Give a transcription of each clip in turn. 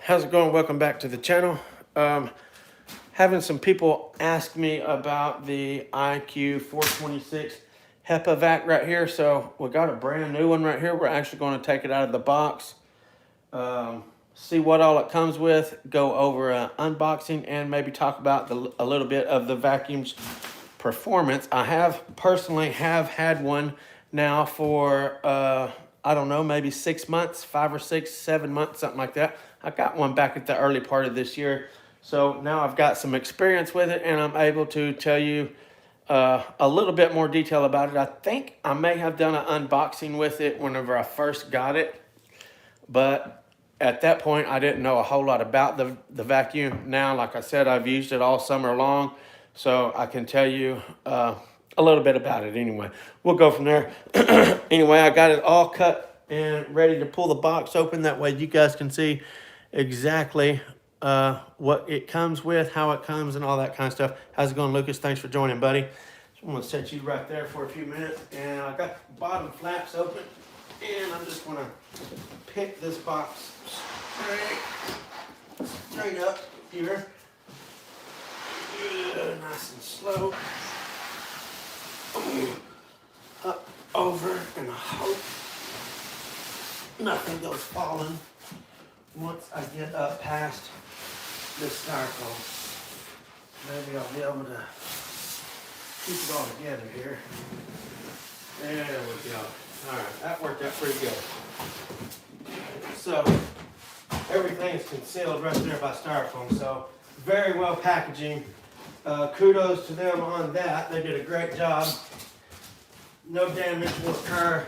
how's it going? Welcome back to the channel. Having some people ask me about the IQ426 Hepa vac right here. So we got a brand new one right here. We're actually going to take it out of the box, see what all it comes with, go over an unboxing, and maybe talk about a little bit of the vacuum's performance. I have personally had one now for I don't know, maybe 6 months, 5 or 6, 7 months, something like that. I got one back at the early part of this year. So now I've got some experience with it, and I'm able to tell you a little bit more detail about it. I think I may have done an unboxing with it whenever I first got it, but at that point I didn't know a whole lot about the vacuum. Now, like I said, I've used it all summer long, so I can tell you a little bit about it anyway. We'll go from there. Anyway, I got it all cut and ready to pull the box open. That way you guys can see exactly what it comes with, how it comes, and all that kind of stuff. How's it going, Lucas? Thanks for joining, buddy. So I'm going to set you right there for a few minutes. And I got the bottom flaps open, and I'm just going to pick this box straight up here. Nice and slow. Up, over, and I hope nothing goes falling once I get up past this styrofoam. Maybe I'll be able to keep it all together here. There we go. Alright, that worked out pretty good. So, everything is concealed right there by styrofoam, so very well packaging. Kudos to them on that. They did a great job. No damage will occur.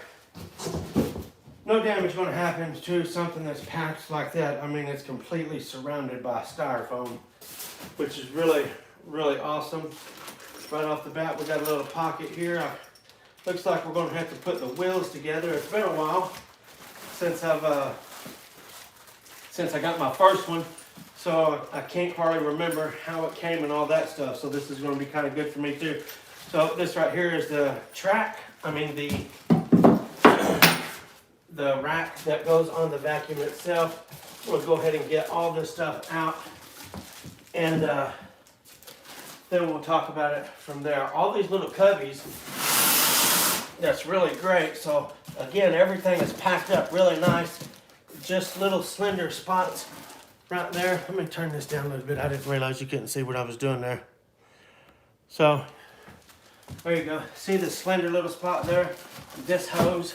No damage going to happen to something that's packed like that. I mean, it's completely surrounded by styrofoam, which is really, really awesome. Right off the bat, we got a little pocket here. Looks like we're going to have to put the wheels together. It's been a while since I got my first one, so I can't hardly remember how it came and all that stuff. So this is going to be kind of good for me too. So this right here is the track. I mean the rack that goes on the vacuum itself. We'll go ahead and get all this stuff out, and then we'll talk about it from there. All these little cubbies, that's really great. So again, everything is packed up really nice. Just little slender spots right there. Let me turn this down a little bit. I didn't realize you couldn't see what I was doing there. So there you go. See the slender little spot there? This hose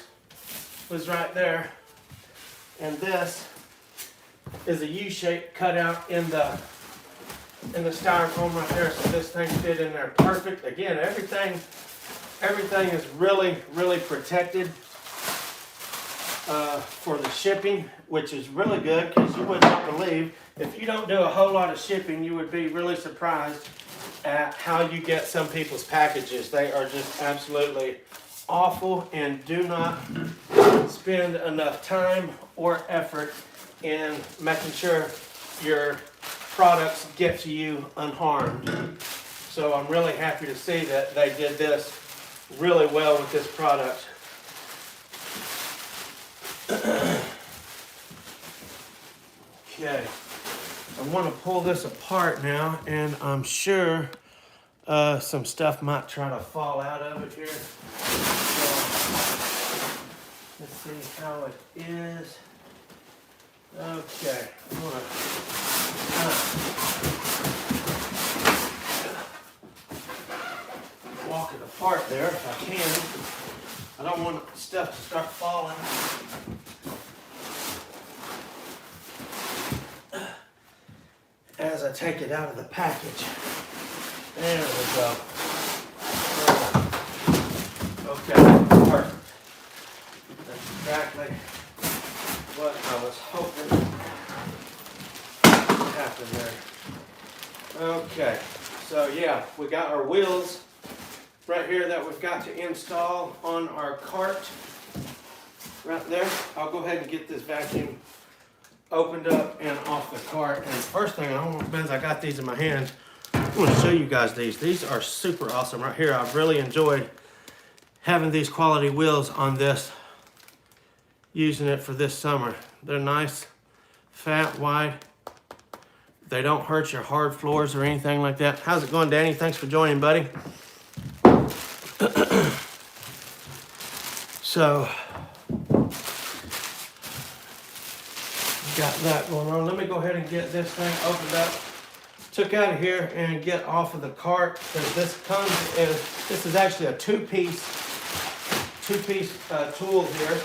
was right there. And this is a U-shape cut out in the styrofoam right there. So this thing fit in there perfect. Again, everything is really, really protected for the shipping, which is really good, because you would not believe, if you don't do a whole lot of shipping, you would be really surprised at how you get some people's packages. They are just absolutely awful and do not spend enough time or effort in making sure your products get to you unharmed. So I'm really happy to see that they did this really well with this product. Okay, I want to pull this apart now, and I'm sure some stuff might try to fall out of it here. So, let's see how it is. Okay, I'm going to walk it apart there if I can. I don't want stuff to start falling. As I take it out of the package. There we go. Okay, perfect. That's exactly what I was hoping would happen there. Okay, so yeah, we got our wheels right here that we've got to install on our cart. Right there. I'll go ahead and get this vacuum opened up and off the cart. And first thing, I got these in my hand. I want to show you guys these. These are super awesome right here. I've really enjoyed having these quality wheels on this, using it for this summer. They're nice, fat, wide, They don't hurt your hard floors or anything like that. How's it going, Danny? Thanks for joining, buddy. So, got that going on. Let me go ahead and get this thing opened up. Took out of here and get off of the cart, because this is actually a two-piece tool here.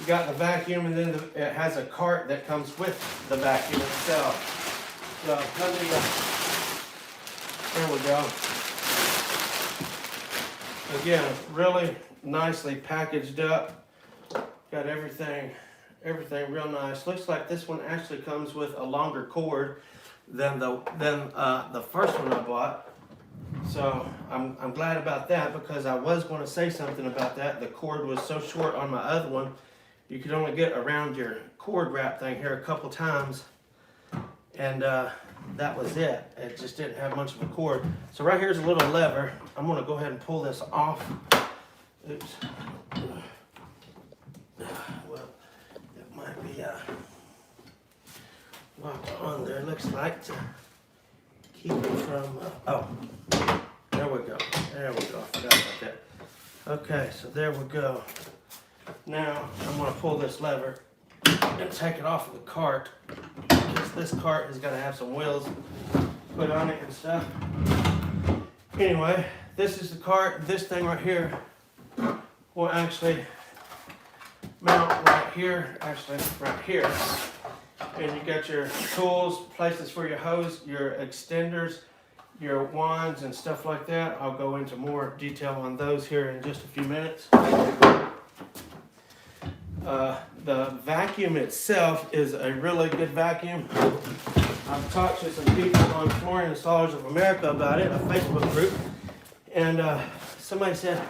You got the vacuum, and then it has a cart that comes with the vacuum itself. So let me, there we go. Again, really nicely packaged up. Got everything real nice. Looks like this one actually comes with a longer cord than the first one I bought. So I'm glad about that, because I was going to say something about that. The cord was so short on my other one, you could only get around your cord wrap thing here a couple times, and that was it. It just didn't have much of a cord. So right here's a little lever. I'm going to go ahead and pull this off. Oops. Well, it might be locked on there, looks like, to keep it from, oh, there we go, I forgot about that. Okay, so there we go. Now, I'm going to pull this lever and take it off of the cart, because this cart has got to have some wheels put on it and stuff. Anyway, this is the cart. This thing right here will actually mount right here, and you got your tools, places for your hose, your extenders, your wands and stuff like that. I'll go into more detail on those here in just a few minutes. The vacuum itself is a really good vacuum. I've talked to some people on Flooring Installers of America about it, a Facebook group, and somebody said,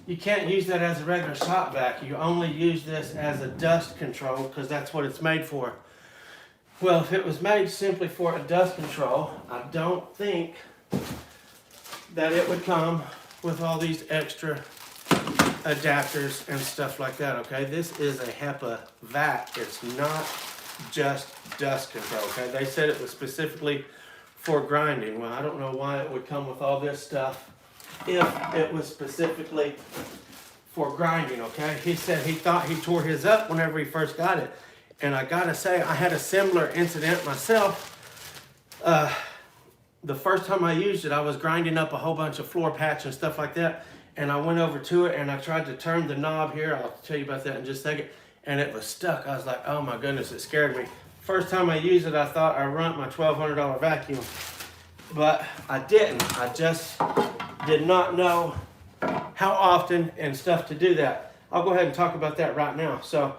you can't use that as a regular shop vac. You only use this as a dust control, because that's what it's made for. Well, if it was made simply for a dust control, I don't think that it would come with all these extra adapters and stuff like that, okay? This is a Hepa vac. It's not just dust control, okay? They said it was specifically for grinding. Well, I don't know why it would come with all this stuff if it was specifically for grinding, okay? He said he thought he tore his up whenever he first got it. And I gotta say, I had a similar incident myself. The first time I used it, I was grinding up a whole bunch of floor patch and stuff like that. And I went over to it and I tried to turn the knob here. I'll tell you about that in just a second. And it was stuck. I was like, oh my goodness, it scared me. First time I used it, I thought I run my $1,200 vacuum. But I didn't. I just did not know how often and stuff to do that. I'll go ahead and talk about that right now. So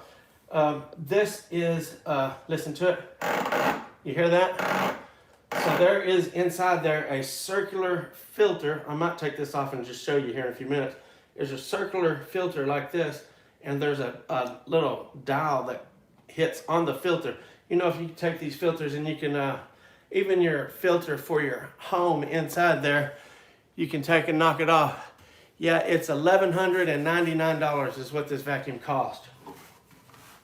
this is, listen to it. You hear that? So there is inside there a circular filter. I might take this off and just show you here in a few minutes. There's a circular filter like this, and there's a little dial that hits on the filter. You know, if you take these filters and you can, even your filter for your home inside there, you can take and knock it off. Yeah, it's $1,199 is what this vacuum cost.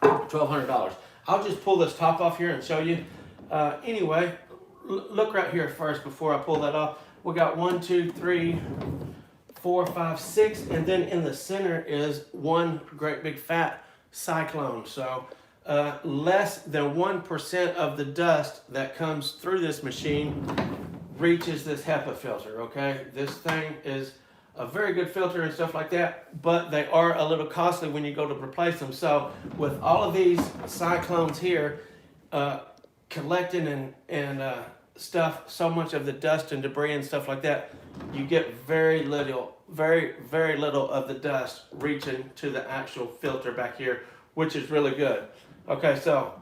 $1,200. I'll just pull this top off here and show you. Anyway, look right here first before I pull that off. We got 1, 2, 3, 4, 5, 6, and then in the center is one great big fat cyclone. So less than 1% of the dust that comes through this machine reaches this Hepa filter, okay? This thing is a very good filter and stuff like that, but they are a little costly when you go to replace them. So with all of these cyclones here, collecting and stuff, so much of the dust and debris and stuff like that, you get very little of the dust reaching to the actual filter back here, which is really good. Okay, so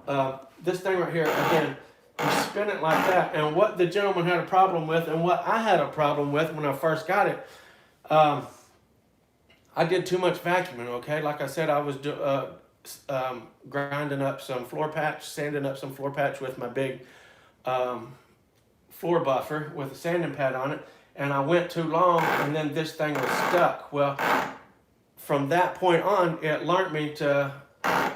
this thing right here, again, you spin it like that, and what the gentleman had a problem with, and what I had a problem with when I first got it, I did too much vacuuming, okay? Like I said, I was grinding up some floor patch, sanding up some floor patch with my big floor buffer with a sanding pad on it, and I went too long, and then this thing was stuck. Well, from that point on, it learned me to,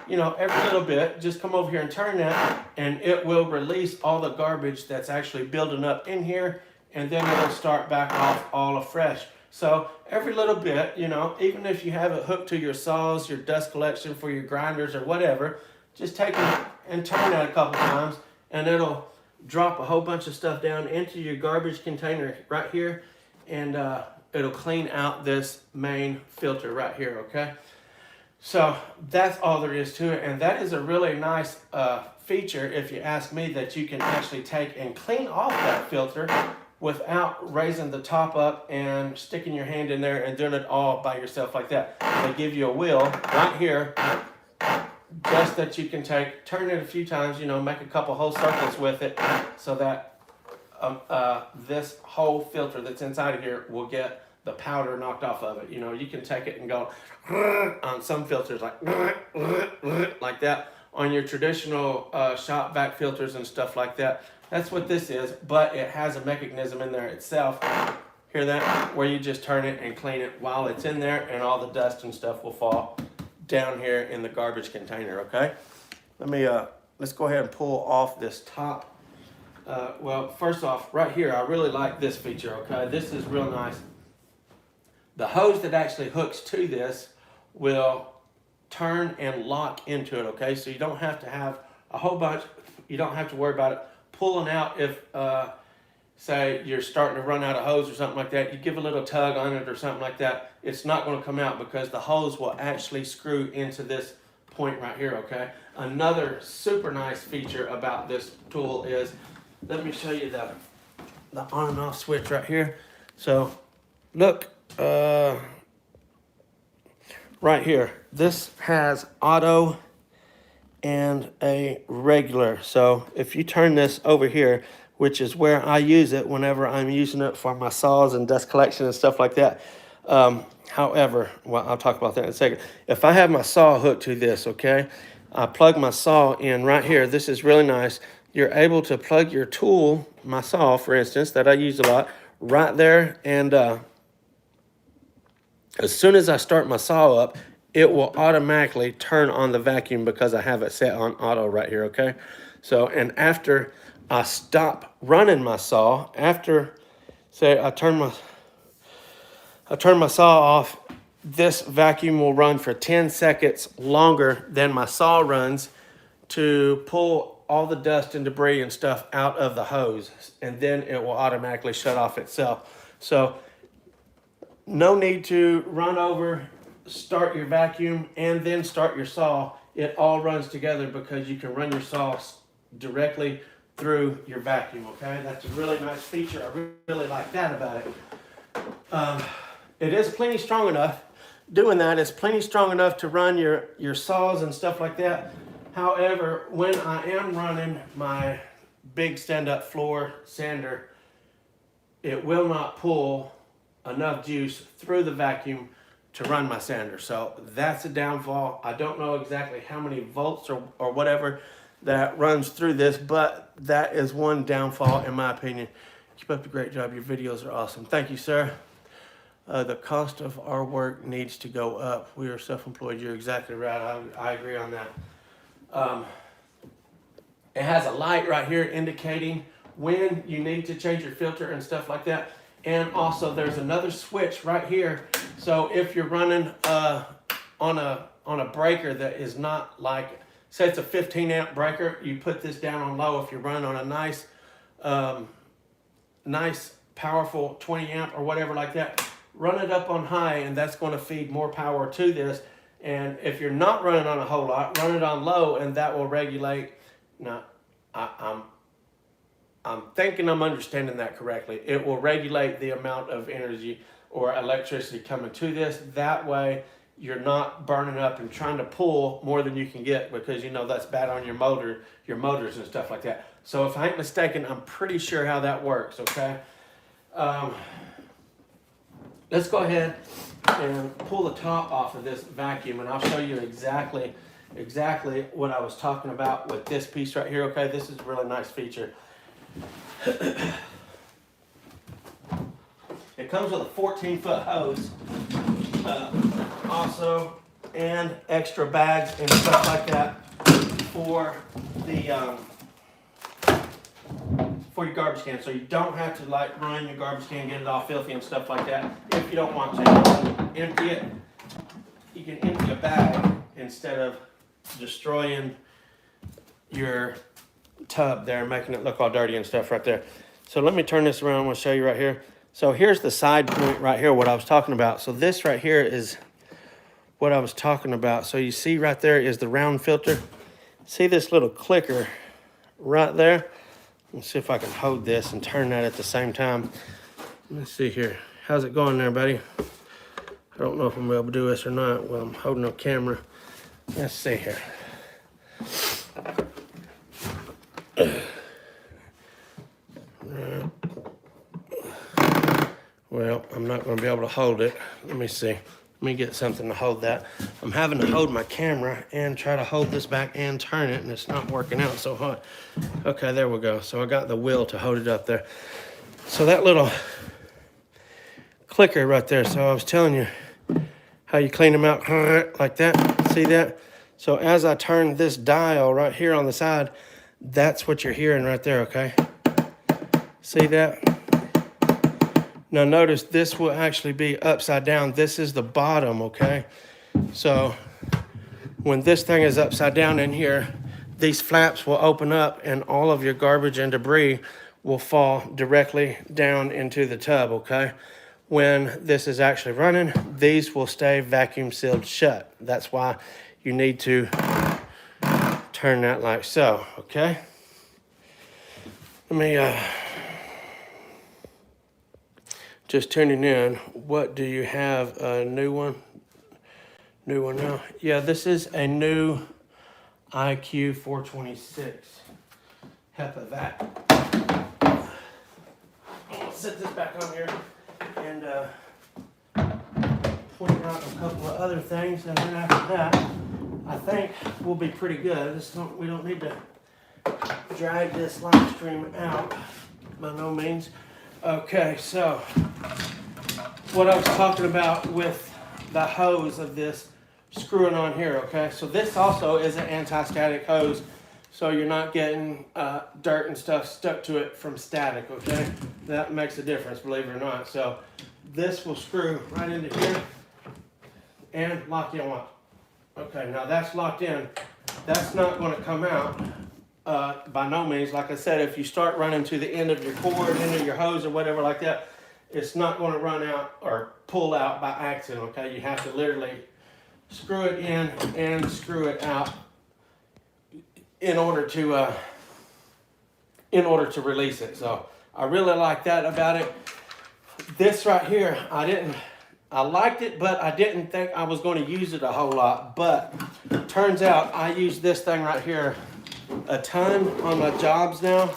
you know, every little bit, just come over here and turn that, and it will release all the garbage that's actually building up in here, and then it'll start back off all afresh. So every little bit, you know, even if you have it hooked to your saws, your dust collection for your grinders or whatever, just take it and turn that a couple times, and it'll drop a whole bunch of stuff down into your garbage container right here, and it'll clean out this main filter right here, okay? So that's all there is to it, and that is a really nice feature, if you ask me, that you can actually take and clean off that filter without raising the top up and sticking your hand in there and doing it all by yourself like that. They give you a wheel right here, just that you can take, turn it a few times, you know, make a couple whole circles with it, so that this whole filter that's inside of here will get the powder knocked off of it. You know, you can take it and go on some filters like that. On your traditional shop vac filters and stuff like that, that's what this is, but it has a mechanism in there itself. Hear that? Where you just turn it and clean it while it's in there, and all the dust and stuff will fall down here in the garbage container, okay? Let me, let's go ahead and pull off this top. Well, first off, right here, I really like this feature, okay? This is real nice. The hose that actually hooks to this will turn and lock into it, okay? So you don't have to have a whole bunch, you don't have to worry about it pulling out if, say, you're starting to run out of hose or something like that. You give a little tug on it or something like that, it's not going to come out because the hose will actually screw into this point right here, okay? Another super nice feature about this tool is, let me show you the on and off switch right here. So, look, right here, this has auto and a regular. So if you turn this over here, which is where I use it whenever I'm using it for my saws and dust collection and stuff like that. However, well, I'll talk about that in a second. If I have my saw hooked to this, okay, I plug my saw in right here. This is really nice. You're able to plug your tool, my saw, for instance, that I use a lot, right there, and as soon as I start my saw up, it will automatically turn on the vacuum because I have it set on auto right here, okay? So, and after I stop running my saw, after, say, I turn my saw off, this vacuum will run for 10 seconds longer than my saw runs to pull all the dust and debris and stuff out of the hose, and then it will automatically shut off itself. So, no need to run over, start your vacuum, and then start your saw. It all runs together because you can run your saw directly through your vacuum, okay? That's a really nice feature. I really like that about it. It is plenty strong enough. Doing that is plenty strong enough to run your saws and stuff like that. However, when I am running my big stand-up floor sander, it will not pull enough juice through the vacuum to run my sander. So that's a downfall. I don't know exactly how many volts or whatever that runs through this, but that is one downfall in my opinion. Keep up the great job. Your videos are awesome. Thank you, sir. The cost of our work needs to go up. We are self-employed. You're exactly right. I agree on that. It has a light right here indicating when you need to change your filter and stuff like that. And also there's another switch right here. So if you're running on a breaker that is not like, say it's a 15 amp breaker, you put this down on low. If you're running on a nice powerful 20 amp or whatever like that, run it up on high, and that's going to feed more power to this. And if you're not running on a whole lot, run it on low, and that will regulate. Now, I'm thinking I'm understanding that correctly. It will regulate the amount of energy or electricity coming to this. That way, you're not burning up and trying to pull more than you can get, because you know that's bad on your motors and stuff like that. So if I ain't mistaken, I'm pretty sure how that works, okay? Let's go ahead and pull the top off of this vacuum, and I'll show you exactly what I was talking about with this piece right here, okay? This is a really nice feature. It comes with a 14-foot hose. Also, and extra bags and stuff like that for the for your garbage can. So you don't have to like run your garbage can, get it all filthy and stuff like that if you don't want to. Empty it. You can empty a bag instead of destroying your tub there, making it look all dirty and stuff right there. So let me turn this around. I'm going to show you right here. So here's the side point right here, what I was talking about. So this right here is what I was talking about. So you see right there is the round filter. See this little clicker right there? Let's see if I can hold this and turn that at the same time. Let's see here. How's it going there, buddy? I don't know if I'm able to do this or not. Well, I'm holding a camera. Let's see here. Well, I'm not going to be able to hold it. Let me see. Let me get something to hold that. I'm having to hold my camera and try to hold this back and turn it, and it's not working out so hard. Okay, there we go. So I got the wheel to hold it up there. So that little clicker right there. So I was telling you how you clean them out like that. See that? So as I turn this dial right here on the side, that's what you're hearing right there, okay? See that? Now notice this will actually be upside down. This is the bottom, okay? So when this thing is upside down in here, these flaps will open up and all of your garbage and debris will fall directly down into the tub, okay? When this is actually running, these will stay vacuum sealed shut. That's why you need to turn that like so, okay? Let me just tuning in. What do you have? A new one? New one now? Yeah, this is a new IQ426 Hepa vac. I'll set this back on here and point out a couple of other things, and then after that, I think we'll be pretty good. We don't need to drag this live stream out by no means. Okay, so what I was talking about with the hose of this screwing on here, okay? So this also is an anti-static hose, so you're not getting dirt and stuff stuck to it from static, okay? That makes a difference, believe it or not. So this will screw right into here and lock in one. Okay, now that's locked in. That's not going to come out by no means. Like I said, if you start running to the end of your cord, end of your hose or whatever like that, it's not going to run out or pull out by accident, okay? You have to literally screw it in and screw it out in order to release it. So I really like that about it. This right here, I liked it, but I didn't think I was going to use it a whole lot. But turns out I use this thing right here a ton on my jobs now,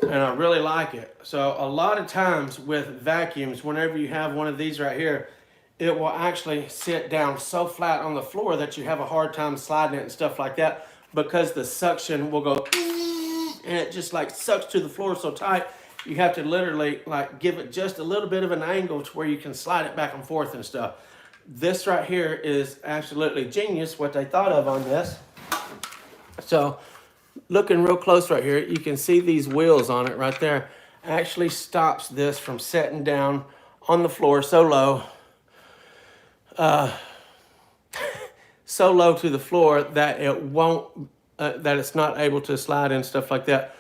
and I really like it. So a lot of times with vacuums, whenever you have one of these right here, it will actually sit down so flat on the floor that you have a hard time sliding it and stuff like that, because the suction will go and it just like sucks to the floor so tight. You have to literally like give it just a little bit of an angle to where you can slide it back and forth and stuff. This right here is absolutely genius what they thought of on this. So looking real close right here, you can see these wheels on it right there. Actually stops this from setting down on the floor so low, so low to the floor that it won't, that it's not able to slide and stuff like that.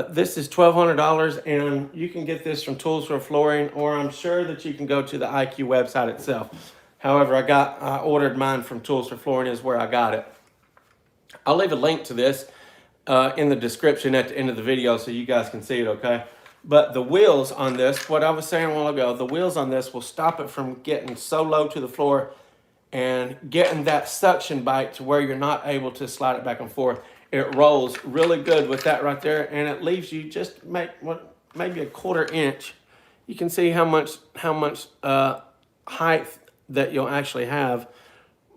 This is $1,200, and you can get this from Tools for Flooring, or I'm sure that you can go to the IQ website itself. However, I ordered mine from Tools for Flooring is where I got it. I'll leave a link to this in the description at the end of the video so you guys can see it, okay? But the wheels on this, what I was saying a while ago, the wheels on this will stop it from getting so low to the floor and getting that suction bite to where you're not able to slide it back and forth. It rolls really good with that right there, and it leaves you just maybe a 1/4 inch. You can see how much height that you'll actually have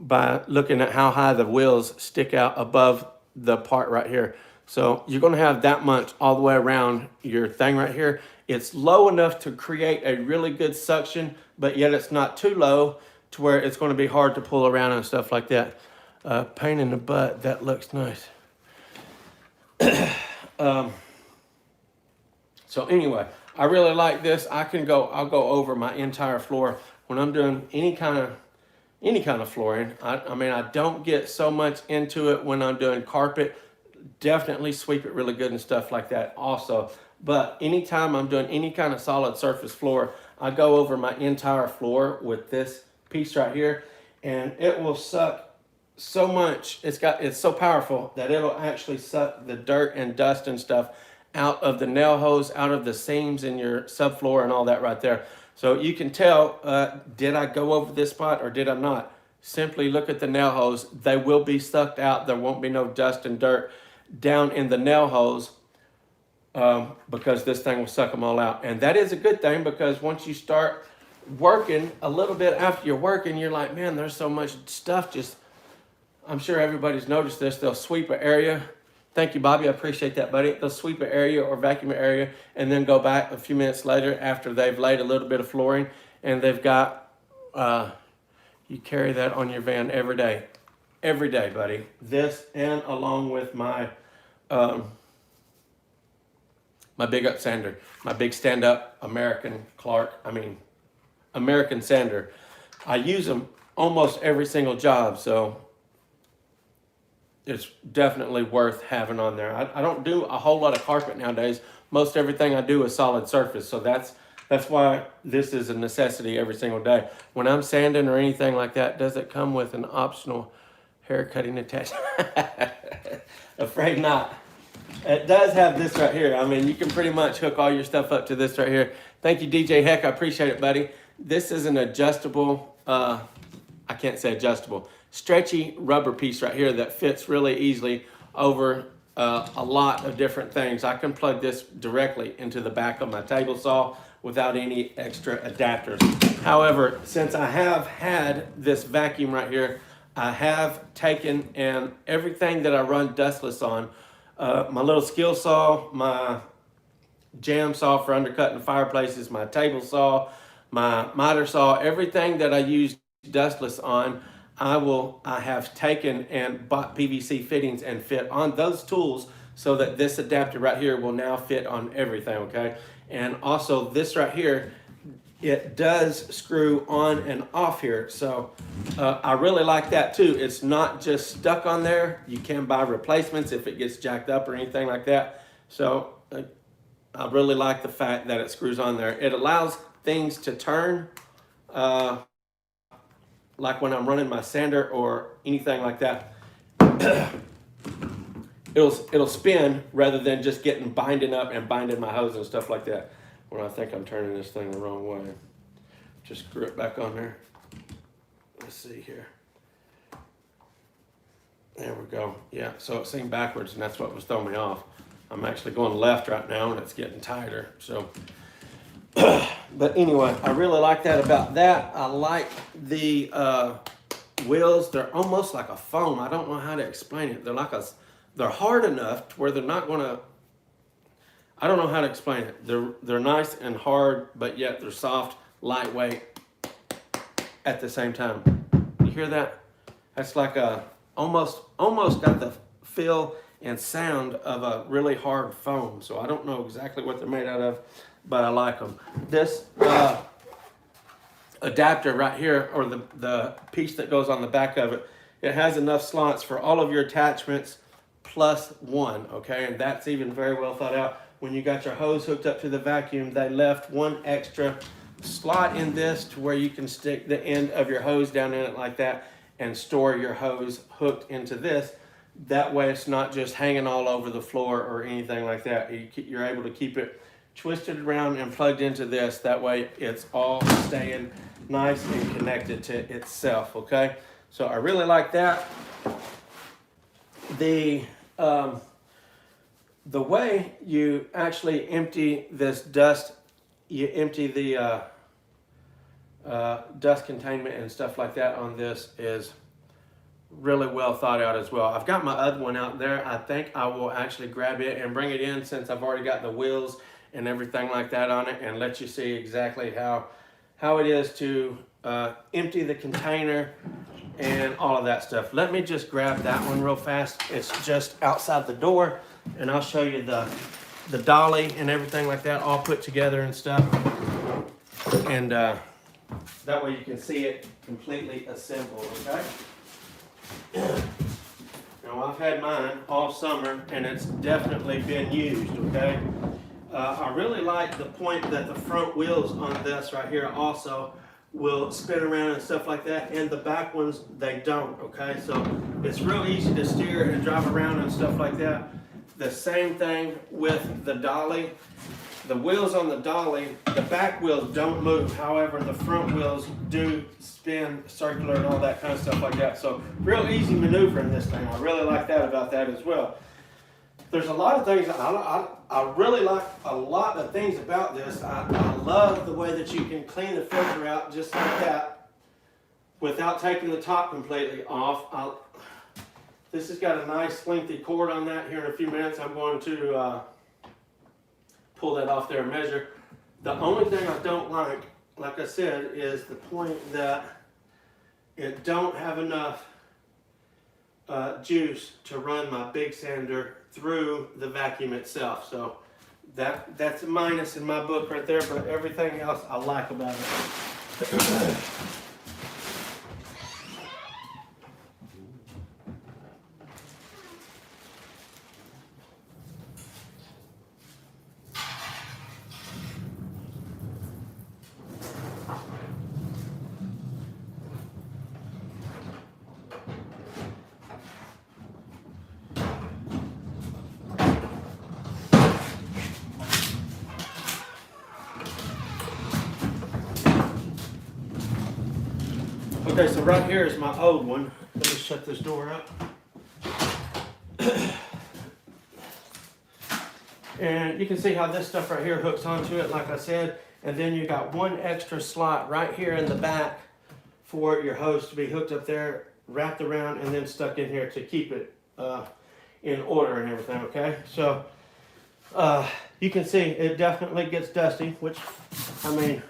by looking at how high the wheels stick out above the part right here. So you're going to have that much all the way around your thing right here. It's low enough to create a really good suction, but yet it's not too low to where it's going to be hard to pull around and stuff like that. Pain in the butt, that looks nice. So anyway, I really like this. I'll go over my entire floor when I'm doing any kind of flooring. I mean, I don't get so much into it when I'm doing carpet. Definitely sweep it really good and stuff like that also. But anytime I'm doing any kind of solid surface floor, I go over my entire floor with this piece right here, and it will suck so much. It's so powerful that it'll actually suck the dirt and dust and stuff out of the nail hose, out of the seams in your subfloor and all that right there. So you can tell, did I go over this spot or did I not? Simply look at the nail hose. They will be sucked out. There won't be no dust and dirt down in the nail hose because this thing will suck them all out. And that is a good thing, because once you start working, a little bit after you're working, you're like, man, there's so much stuff. Just, I'm sure everybody's noticed this. They'll sweep an area. Thank you, Bobby. I appreciate that, buddy. They'll sweep an area or vacuum an area and then go back a few minutes later after they've laid a little bit of flooring, and they've got, you carry that on your van every day. Every day, buddy. This, and along with my my big up sander, my big stand-up American sander. I use them almost every single job, so it's definitely worth having on there. I don't do a whole lot of carpet nowadays. Most everything I do is solid surface, so that's why this is a necessity every single day. When I'm sanding or anything like that, does it come with an optional hair cutting attachment? Afraid not. It does have this right here. I mean, you can pretty much hook all your stuff up to this right here. Thank you, DJ Heck. I appreciate it, buddy. This is an adjustable, I can't say adjustable, stretchy rubber piece right here that fits really easily over a lot of different things. I can plug this directly into the back of my table saw without any extra adapters. However, since I have had this vacuum right here, I have taken and everything that I run dustless on, my little skill saw, my jam saw for undercutting fireplaces, my table saw, my miter saw, everything that I use dustless on, I have taken and bought PVC fittings and fit on those tools, so that this adapter right here will now fit on everything, okay? And also this right here, it does screw on and off here. So I really like that too. It's not just stuck on there. You can buy replacements if it gets jacked up or anything like that. So I really like the fact that it screws on there. It allows things to turn, like when I'm running my sander or anything like that. It'll spin rather than just getting binding up and binding my hose and stuff like that. When I think I'm turning this thing the wrong way. Just screw it back on there. Let's see here. There we go. Yeah, so it seemed backwards, and that's what was throwing me off. I'm actually going left right now, and it's getting tighter. So, but anyway, I really like that about that. I like the wheels. They're almost like a foam. I don't know how to explain it. They're hard enough to where they're not going to, I don't know how to explain it. They're nice and hard, but yet they're soft, lightweight at the same time. You hear that? That's like a almost got the feel and sound of a really hard foam. So I don't know exactly what they're made out of, but I like them. This adapter right here, or the piece that goes on the back of it, it has enough slots for all of your attachments plus one, okay? And that's even very well thought out. When you got your hose hooked up to the vacuum, they left one extra slot in this to where you can stick the end of your hose down in it like that and store your hose hooked into this. That way it's not just hanging all over the floor or anything like that. You're able to keep it twisted around and plugged into this. That way it's all staying nice and connected to itself, okay? So I really like that. The way you actually empty this dust, you empty the dust containment and stuff like that on this is really well thought out as well. I've got my other one out there. I think I will actually grab it and bring it in, since I've already got the wheels and everything like that on it, and let you see exactly how how it is to empty the container and all of that stuff. Let me just grab that one real fast. It's just outside the door, and I'll show you the dolly and everything like that all put together and stuff. And that way you can see it completely assembled, okay? Now I've had mine all summer and it's definitely been used, okay? I really like the point that the front wheels on this right here also will spin around and stuff like that, and the back ones, they don't, okay? So it's real easy to steer and drive around and stuff like that. The same thing with the dolly. The wheels on the dolly, the back wheels don't move. However, the front wheels do spin circular and all that kind of stuff like that. So real easy maneuvering this thing. I really like that about that as well. There's a lot of things, I really like a lot of things about this. I love the way that you can clean the filter out just like that without taking the top completely off. This has got a nice lengthy cord on that. Here in a few minutes I'm going to pull that off there and measure. The only thing I don't like I said, is the point that it don't have enough juice to run my big sander through the vacuum itself. So that's a minus in my book right there, but everything else I like about it. Okay, so right here is my old one. Let me shut this door up. And you can see how this stuff right here hooks onto it, like I said. And then you got one extra slot right here in the back for your hose to be hooked up there, wrapped around, and then stuck in here to keep it in order and everything, okay? So you can see it definitely gets dusty, which, I mean,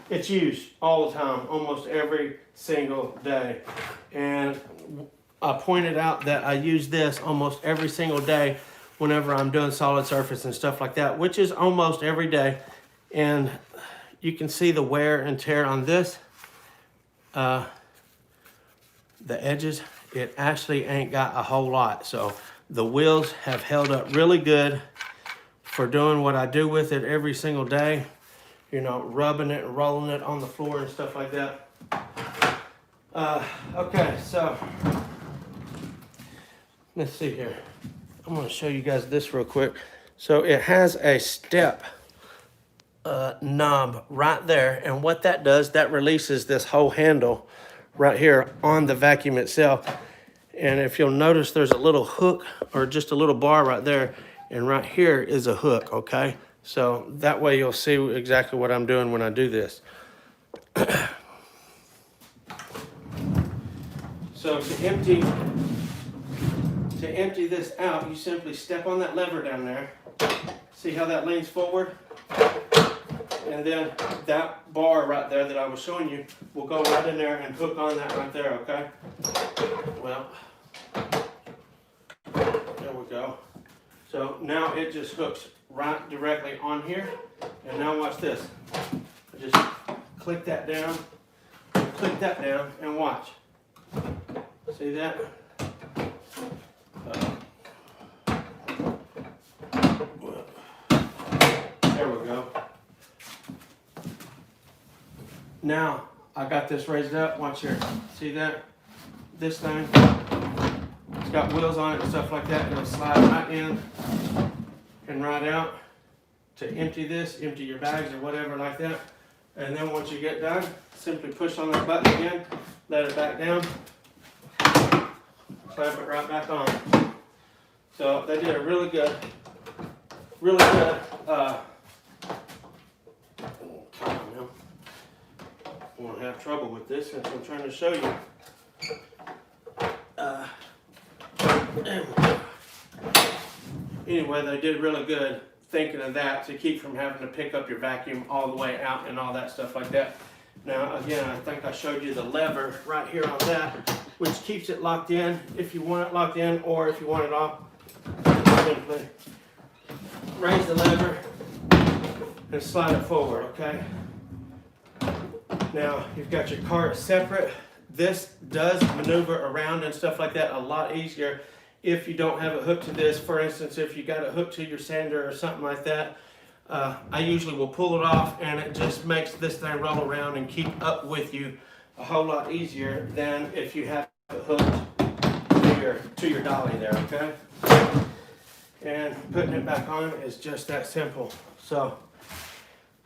it's used all the time, almost every single day. And I pointed out that I use this almost every single day whenever I'm doing solid surface and stuff like that, which is almost every day. And you can see the wear and tear on this. The edges, it actually ain't got a whole lot. So the wheels have held up really good for doing what I do with it every single day. You know, rubbing it and rolling it on the floor and stuff like that. Okay, so let's see here. I'm going to show you guys this real quick. So it has a step knob right there, and what that does, that releases this whole handle right here on the vacuum itself. And if you'll notice, there's a little hook or just a little bar right there, and right here is a hook, okay? So that way you'll see exactly what I'm doing when I do this. So to empty this out, you simply step on that lever down there. See how that leans forward? And then that bar right there that I was showing you will go right in there and hook on that right there, okay? Well, there we go. So now it just hooks right directly on here. And now watch this. I just click that down, and watch. See that? There we go. Now I got this raised up. Watch here. See that? This thing, it's got wheels on it and stuff like that. It'll slide right in and right out to empty this, empty your bags or whatever like that. And then once you get done, simply push on that button again, let it back down, clamp it right back on. So they did a really good, come on now. I won't have trouble with this since I'm trying to show you. Anyway, they did really good thinking of that to keep from having to pick up your vacuum all the way out and all that stuff like that. Now, again, I think I showed you the lever right here on that, which keeps it locked in if you want it locked in, or if you want it off, simply raise the lever and slide it forward, okay? Now, you've got your cart separate. This does maneuver around and stuff like that a lot easier if you don't have it hooked to this. For instance, if you got it hooked to your sander or something like that, I usually will pull it off, and it just makes this thing roll around and keep up with you a whole lot easier than if you have it hooked to your dolly there, okay? And putting it back on is just that simple. So,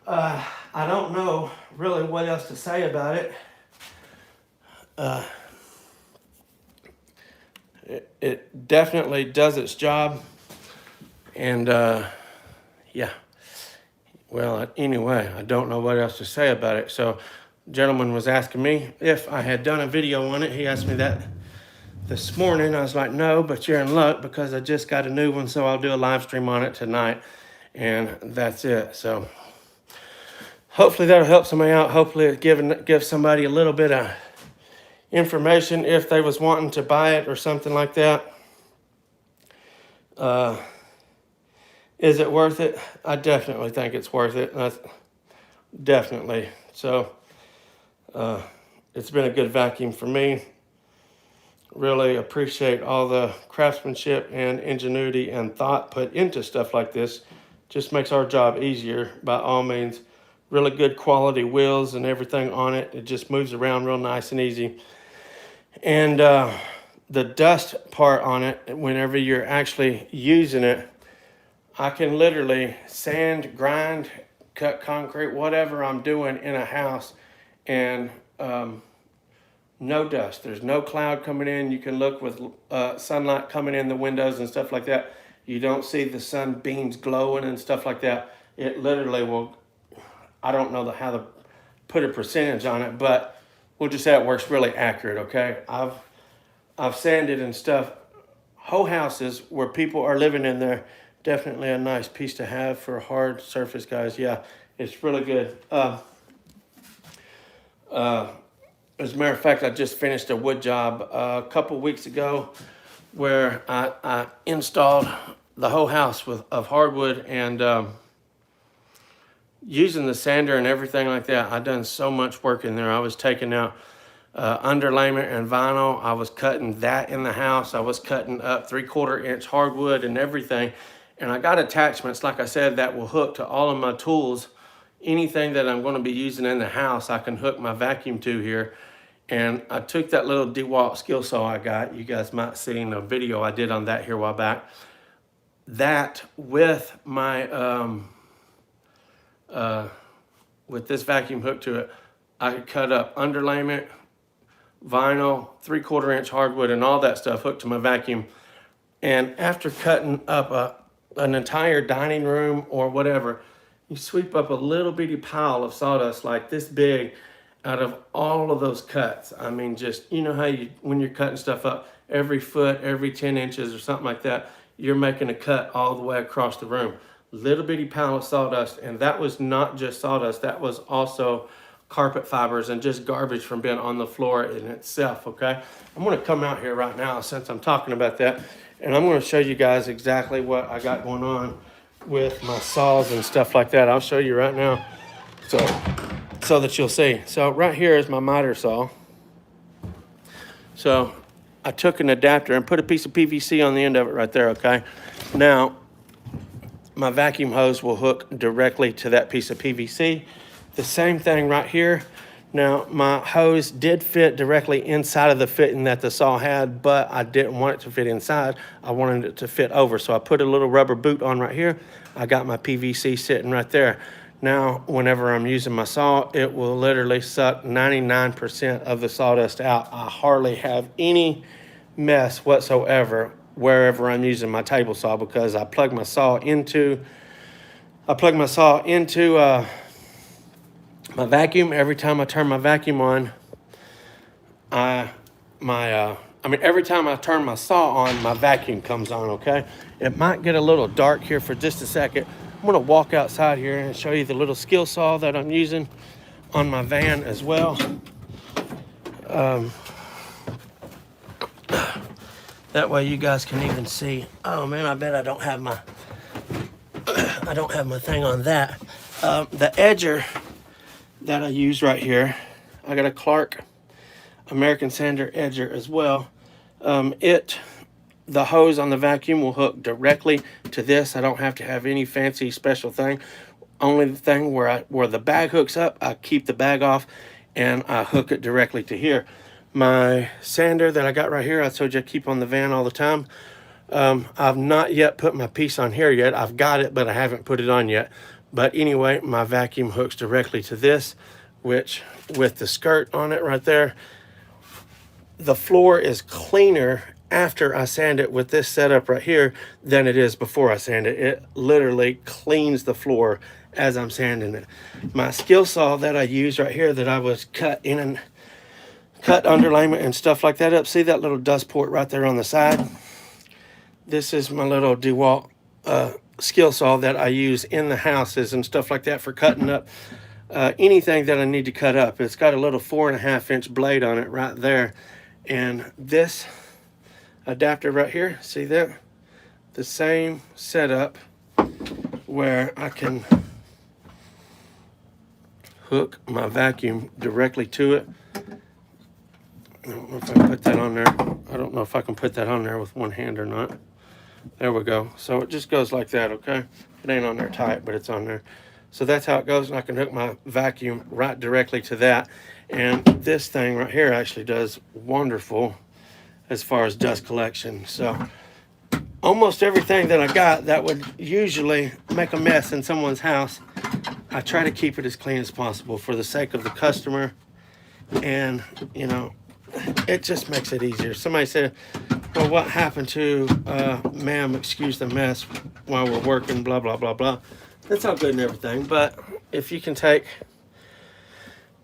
I don't know really what else to say about it. It definitely does its job, and yeah. Well, anyway, I don't know what else to say about it. So, gentleman was asking me if I had done a video on it. He asked me that this morning. I was like, no, but you're in luck because I just got a new one, so I'll do a live stream on it tonight, and that's it. So, hopefully that'll help somebody out. Hopefully it give somebody a little bit of information if they was wanting to buy it or something like that. Is it worth it? I definitely think it's worth it. Definitely. So, it's been a good vacuum for me. Really appreciate all the craftsmanship and ingenuity and thought put into stuff like this. Just makes our job easier by all means. Really good quality wheels and everything on it. It just moves around real nice and easy. And the dust part on it, whenever you're actually using it, I can literally sand, grind, cut concrete, whatever I'm doing in a house, and no dust. There's no cloud coming in. You can look with sunlight coming in the windows and stuff like that. You don't see the sunbeams glowing and stuff like that. It literally will, I don't know how to put a percentage on it, but we'll just say it works really accurate, okay? I've sanded and stuff, whole houses where people are living in there. Definitely a nice piece to have for a hard surface, guys. Yeah, it's really good. As a matter of fact, I just finished a wood job a couple weeks ago where I installed the whole house of hardwood, and using the sander and everything like that. I done so much work in there. I was taking out underlayment and vinyl. I was cutting that in the house. I was cutting up 3/4 inch hardwood and everything. And I got attachments, like I said, that will hook to all of my tools. Anything that I'm going to be using in the house, I can hook my vacuum to here. And I took that little DeWalt skill saw I got. You guys might have seen a video I did on that here a while back. That with my with this vacuum hooked to it, I could cut up underlayment, vinyl, 3/4 inch hardwood, and all that stuff hooked to my vacuum. And after cutting up an entire dining room or whatever, you sweep up a little bitty pile of sawdust like this big out of all of those cuts. I mean, just, you know how when you're cutting stuff up, every foot, every 10 inches or something like that, you're making a cut all the way across the room. Little bitty pile of sawdust, and that was not just sawdust, that was also carpet fibers and just garbage from being on the floor in itself, okay? I'm gonna come out here right now since I'm talking about that, and I'm gonna show you guys exactly what I got going on with my saws and stuff like that. I'll show you right now so that you'll see. So right here is my miter saw. So I took an adapter and put a piece of PVC on the end of it right there, okay? Now, my vacuum hose will hook directly to that piece of PVC. The same thing right here. Now, my hose did fit directly inside of the fitting that the saw had, but I didn't want it to fit inside. I wanted it to fit over. So I put a little rubber boot on right here. I got my PVC sitting right there. Now, whenever I'm using my saw, it will literally suck 99% of the sawdust out. I hardly have any mess whatsoever wherever I'm using my table saw, because I plug my saw into my vacuum. Every time I turn my vacuum on, every time I turn my saw on, my vacuum comes on, okay? It might get a little dark here for just a second, I'm gonna walk outside here and show you the little skill saw that I'm using on my van as well. That way you guys can even see. Oh man, I bet I don't have my thing on that. The edger that I use right here, I got a Clark American Sander edger as well. The hose on the vacuum will hook directly to this. I don't have to have any fancy special thing. Only the thing where the bag hooks up, I keep the bag off and I hook it directly to here. My sander that I got right here, I told you I keep on the van all the time. I've not yet put my piece on here yet. I've got it, but I haven't put it on yet. But anyway, my vacuum hooks directly to this, which with the skirt on it right there, the floor is cleaner after I sand it with this setup right here than it is before I sand it. It literally cleans the floor as I'm sanding it. My skill saw that I use right here that I was cut underlayment and stuff like that up. See that little dust port right there on the side? This is my little DeWalt skill saw that I use in the houses and stuff like that for cutting up anything that I need to cut up. It's got a little 4.5 inch blade on it right there. And this adapter right here, see that? The same setup where I can hook my vacuum directly to it. I don't know if I can put that on there. I don't know if I can put that on there with one hand or not. There we go. So it just goes like that, okay? It ain't on there tight, but it's on there. So that's how it goes, and I can hook my vacuum right directly to that. And this thing right here actually does wonderful as far as dust collection. So almost everything that I got that would usually make a mess in someone's house, I try to keep it as clean as possible for the sake of the customer. And, you know, it just makes it easier. Somebody said, well, what happened to, ma'am, excuse the mess while we're working, blah, blah, blah, blah. That's all good and everything, but if you can take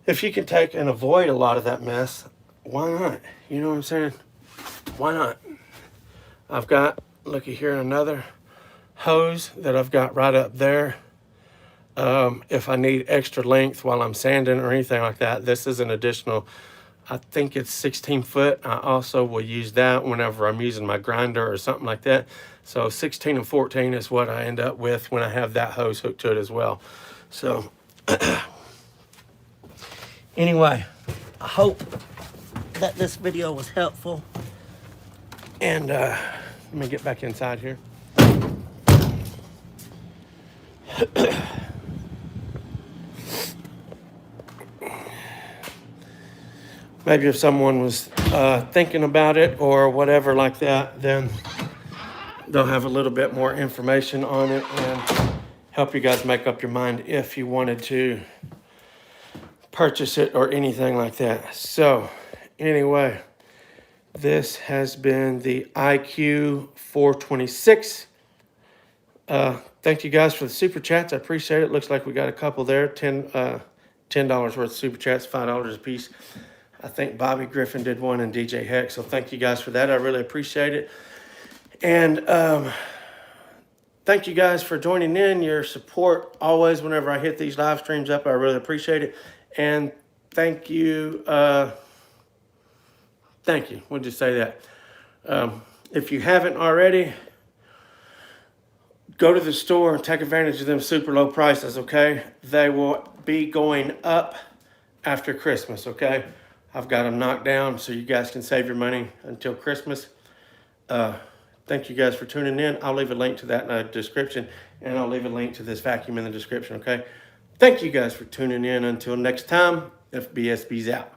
and avoid a lot of that mess, why not? You know what I'm saying? Why not? I've got, looky here, another hose that I've got right up there. If I need extra length while I'm sanding or anything like that, this is an additional, I think it's 16 foot. I also will use that whenever I'm using my grinder or something like that. So 16 and 14 is what I end up with when I have that hose hooked to it as well. So anyway, I hope that this video was helpful. And let me get back inside here. Maybe if someone was thinking about it or whatever like that, then they'll have a little bit more information on it and help you guys make up your mind if you wanted to purchase it or anything like that. So anyway, this has been the IQ426. Thank you guys for the super chats. I appreciate it. Looks like we got a couple there. $10 worth of super chats, $5 a piece. I think Bobby Griffin did one and DJ Heck. So thank you guys for that. I really appreciate it. And thank you guys for joining in. Your support always whenever I hit these live streams up. I really appreciate it. And thank you. Thank you. We'll just say that. If you haven't already, go to the store and take advantage of them super low prices, okay? They will be going up after Christmas, okay? I've got them knocked down so you guys can save your money until Christmas. Thank you guys for tuning in. I'll leave a link to that in the description, and I'll leave a link to this vacuum in the description, okay? Thank you guys for tuning in. Until next time, FBSB's out.